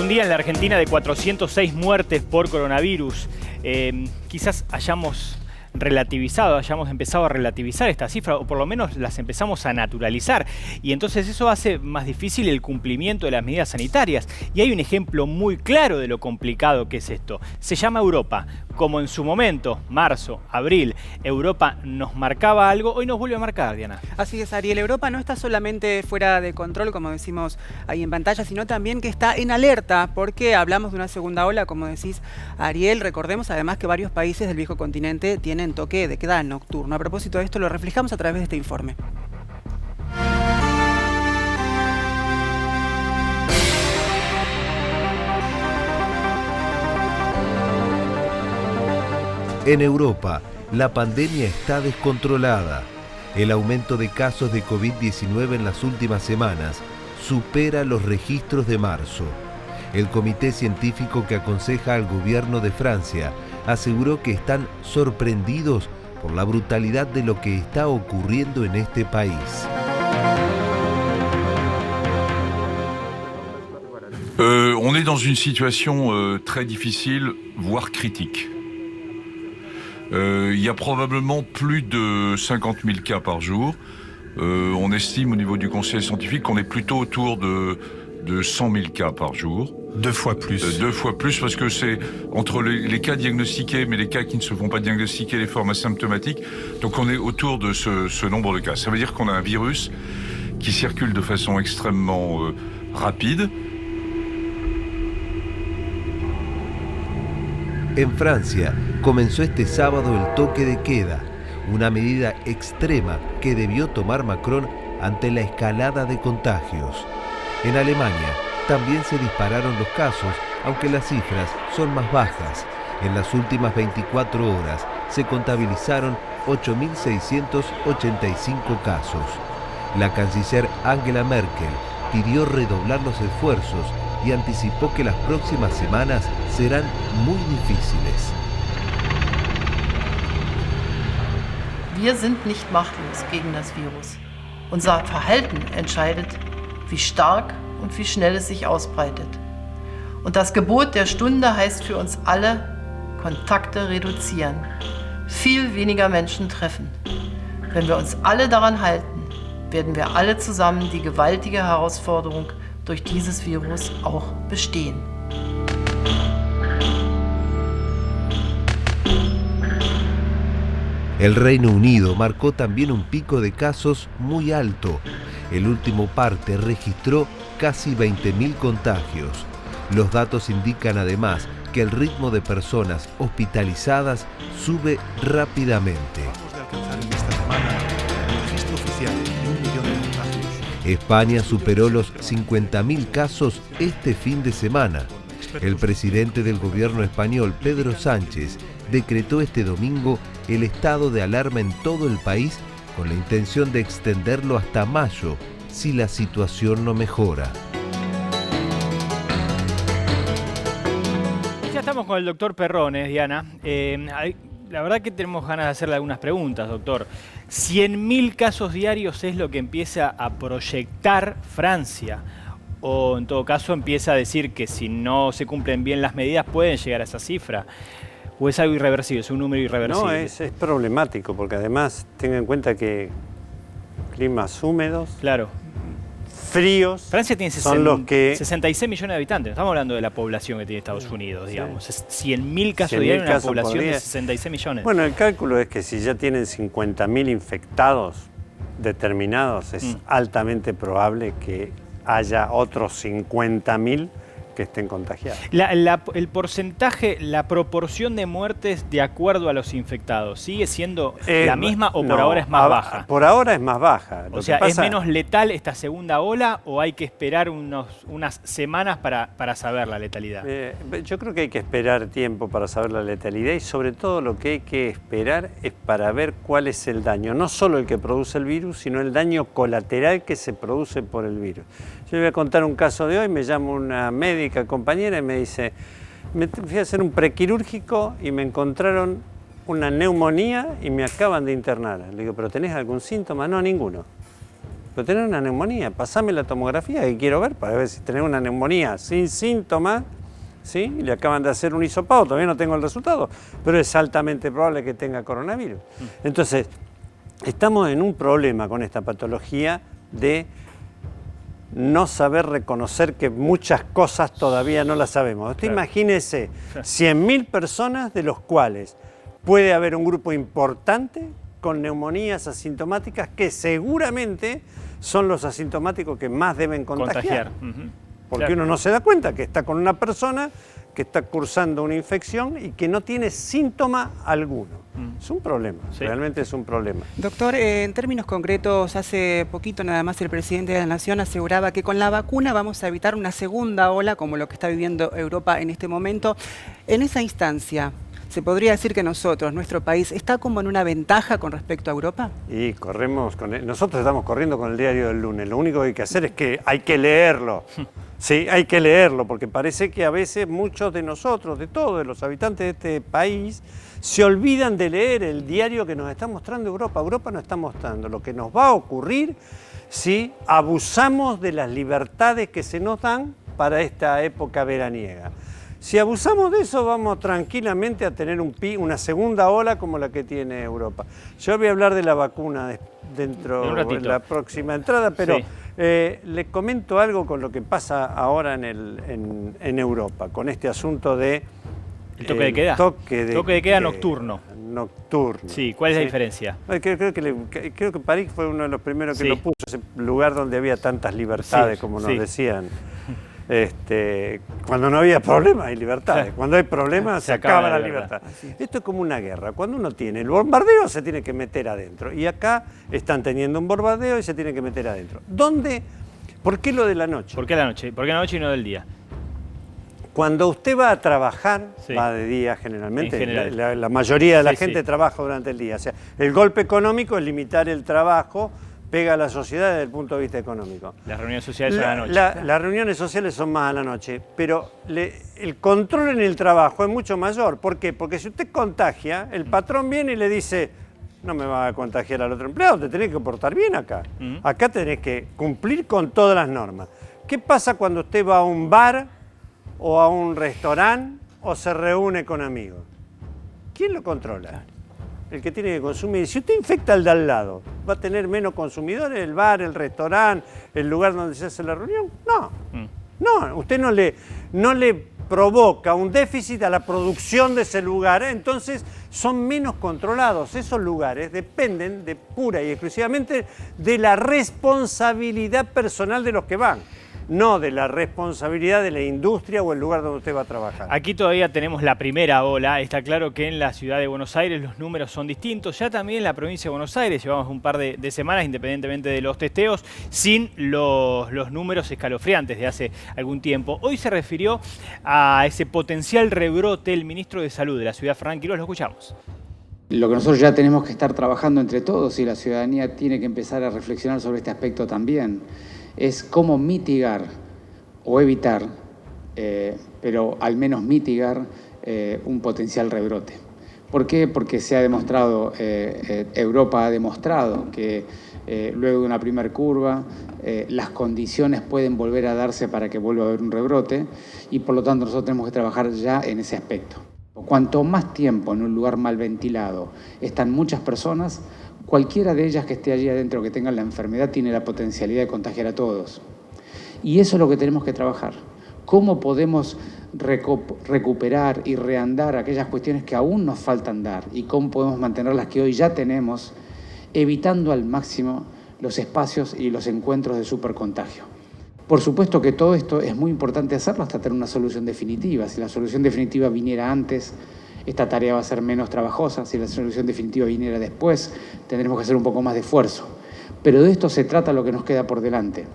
Un día en la Argentina de 406 muertes por coronavirus. Quizás hayamos empezado a relativizar esta cifra, o por lo menos las empezamos a naturalizar. Y entonces eso hace más difícil el cumplimiento de las medidas sanitarias. Y hay un ejemplo muy claro de lo complicado que es esto. Se llama Europa. Como en su momento, marzo, abril, Europa nos marcaba algo, hoy nos vuelve a marcar, Diana. Así es, Ariel. Europa no está solamente fuera de control, como decimos ahí en pantalla, sino también que está en alerta, porque hablamos de una segunda ola, como decís, Ariel. Recordemos además que varios países del viejo continente tienen toque de queda nocturno. A propósito de esto, lo reflejamos a través de este informe. En Europa, la pandemia está descontrolada. El aumento de casos de COVID-19 en las últimas semanas supera los registros de marzo. El comité científico que aconseja al gobierno de Francia aseguró que están sorprendidos por la brutalidad de lo que está ocurriendo en este país. On est dans une situation très difficile, voire critique. Il y a probablement plus de 50 000 cas par jour. On estime au niveau du conseil scientifique qu'on est plutôt autour de 100 000 cas par jour. Deux fois plus. Deux fois plus parce que c'est entre les cas diagnostiqués, mais les cas qui ne se font pas diagnostiquer, les formes asymptomatiques. Donc on est autour de ce nombre de cas. Ça veut dire qu'on a un virus qui circule de façon extrêmement rapide. En Francia comenzó este sábado el toque de queda, una medida extrema que debió tomar Macron ante la escalada de contagios. En Alemania también se dispararon los casos, aunque las cifras son más bajas. En las últimas 24 horas se contabilizaron 8.685 casos. La canciller Angela Merkel pidió redoblar los esfuerzos y anticipó que las próximas semanas serán muy difíciles. Wir sind nicht machtlos gegen das Virus. Unser Verhalten entscheidet, wie stark und wie schnell es sich ausbreitet. Und das Gebot der Stunde heißt für uns alle, Kontakte reduzieren, viel weniger Menschen treffen. Wenn wir uns alle daran halten, werden wir alle zusammen die gewaltige Herausforderung durch dieses Virus auch bestehen. El Reino Unido marcó también un pico de casos muy alto. El último parte registró casi 20.000 contagios. Los datos indican además que el ritmo de personas hospitalizadas sube rápidamente. Acabamos de alcanzar en esta semana el registro oficial de 1 millón de contagios. España superó los 50.000 casos este fin de semana. El presidente del gobierno español, Pedro Sánchez, decretó este domingo el estado de alarma en todo el país con la intención de extenderlo hasta mayo si la situación no mejora. Ya estamos con el doctor Perrones, Diana. La verdad que tenemos ganas de hacerle algunas preguntas, doctor. 100.000 casos diarios es lo que empieza a proyectar Francia. O en todo caso empieza a decir que si no se cumplen bien las medidas pueden llegar a esa cifra. ¿O es algo irreversible, es un número irreversible? No, es problemático porque además tenga en cuenta que climas húmedos, claro, fríos, Francia tiene son los que 66 millones de habitantes. Estamos hablando de la población que tiene Estados Unidos, digamos. Es 100.000 casos diarios en una población de 66 millones. Bueno, el cálculo es que si ya tienen 50.000 infectados determinados, es altamente probable que haya otros 50.000 que estén contagiados. El porcentaje, la proporción de muertes de acuerdo a los infectados, ¿sigue siendo la misma o por ahora es más baja? Por ahora es más baja. O sea, ¿es menos letal esta segunda ola o hay que esperar unas semanas para saber la letalidad? Yo creo que hay que esperar tiempo para saber la letalidad y sobre todo lo que hay que esperar es para ver cuál es el daño, no solo el que produce el virus, sino el daño colateral que se produce por el virus. Yo le voy a contar un caso de hoy, me llama una médica compañera y me dice, me fui a hacer un prequirúrgico y me encontraron una neumonía y me acaban de internar. Le digo, ¿pero tenés algún síntoma? No, ninguno. pero tenés una neumonía, pasame la tomografía que quiero ver para ver si tenés una neumonía sin síntomas, ¿sí? Y le acaban de hacer un hisopado, todavía no tengo el resultado, pero es altamente probable que tenga coronavirus. Entonces, estamos en un problema con esta patología de no saber reconocer que muchas cosas todavía no las sabemos. Usted imagínese 100.000 personas de los cuales puede haber un grupo importante con neumonías asintomáticas que seguramente son los asintomáticos que más deben contagiar. Porque uno no se da cuenta que está con una persona que está cursando una infección y que no tiene síntoma alguno. Es un problema, realmente es un problema. Doctor, en términos concretos, hace poquito nada más el presidente de la Nación aseguraba que con la vacuna vamos a evitar una segunda ola como lo que está viviendo Europa en este momento. En esa instancia, ¿se podría decir que nosotros, nuestro país, está como en una ventaja con respecto a Europa? Y corremos nosotros estamos corriendo con el diario del lunes. Lo único que hay que hacer es que hay que leerlo. Sí, hay que leerlo, porque parece que a veces muchos de nosotros, de todos, de los habitantes de este país, se olvidan de leer el diario que nos está mostrando Europa. Europa nos está mostrando lo que nos va a ocurrir si abusamos de las libertades que se nos dan para esta época veraniega. Si abusamos de eso, vamos tranquilamente a tener una segunda ola como la que tiene Europa. Yo voy a hablar de la vacuna dentro de la próxima entrada, pero le comento algo con lo que pasa ahora en Europa, con este asunto de... ¿El toque de queda? Toque de queda nocturno. Nocturno. Sí, ¿cuál es la diferencia? Creo que París fue uno de los primeros que lo puso, ese lugar donde había tantas libertades, como nos decían. Cuando no había problemas hay libertades, cuando hay problemas se acaba la libertad. Esto es como una guerra, cuando uno tiene el bombardeo se tiene que meter adentro y acá están teniendo un bombardeo y se tienen que meter adentro. ¿Dónde? ¿Por qué lo de la noche? ¿Por qué la noche? ¿Por qué la noche y no del día? Cuando usted va a trabajar, va de día generalmente, la mayoría de la gente trabaja durante el día, o sea, el golpe económico es limitar el trabajo, pega a la sociedad desde el punto de vista económico. Las reuniones sociales son a la noche. Las reuniones sociales son más a la noche, pero el control en el trabajo es mucho mayor. ¿Por qué? Porque si usted contagia, el patrón viene y le dice, no me va a contagiar al otro empleado, te tenés que portar bien acá. Acá tenés que cumplir con todas las normas. ¿Qué pasa cuando usted va a un bar o a un restaurante o se reúne con amigos? ¿Quién lo controla? El que tiene que consumir. Si usted infecta al de al lado, ¿va a tener menos consumidores el bar, el restaurante, el lugar donde se hace la reunión? No. No, usted no le provoca un déficit a la producción de ese lugar, entonces son menos controlados. Esos lugares dependen pura y exclusivamente de la responsabilidad personal de los que van. No de la responsabilidad de la industria o el lugar donde usted va a trabajar. Aquí todavía tenemos la primera ola. Está claro que en la ciudad de Buenos Aires los números son distintos. Ya también en la provincia de Buenos Aires llevamos un par de semanas, independientemente de los testeos, sin los números escalofriantes de hace algún tiempo. Hoy se refirió a ese potencial rebrote el ministro de Salud de la ciudad, Fernán Quiroz. Lo escuchamos. Lo que nosotros ya tenemos que estar trabajando entre todos y la ciudadanía tiene que empezar a reflexionar sobre este aspecto también. Es cómo mitigar o evitar, pero al menos mitigar un potencial rebrote. ¿Por qué? Porque se ha demostrado, Europa ha demostrado que luego de una primera curva, las condiciones pueden volver a darse para que vuelva a haber un rebrote y por lo tanto nosotros tenemos que trabajar ya en ese aspecto. Cuanto más tiempo en un lugar mal ventilado están muchas personas, cualquiera de ellas que esté allí adentro, que tenga la enfermedad, tiene la potencialidad de contagiar a todos. Y eso es lo que tenemos que trabajar. ¿Cómo podemos recuperar y reandar aquellas cuestiones que aún nos faltan dar? Y cómo podemos mantener las que hoy ya tenemos, evitando al máximo los espacios y los encuentros de supercontagio. Por supuesto que todo esto es muy importante hacerlo hasta tener una solución definitiva. Si la solución definitiva viniera antes, esta tarea va a ser menos trabajosa. Si la solución definitiva viniera después, tendremos que hacer un poco más de esfuerzo. Pero de esto se trata lo que nos queda por delante.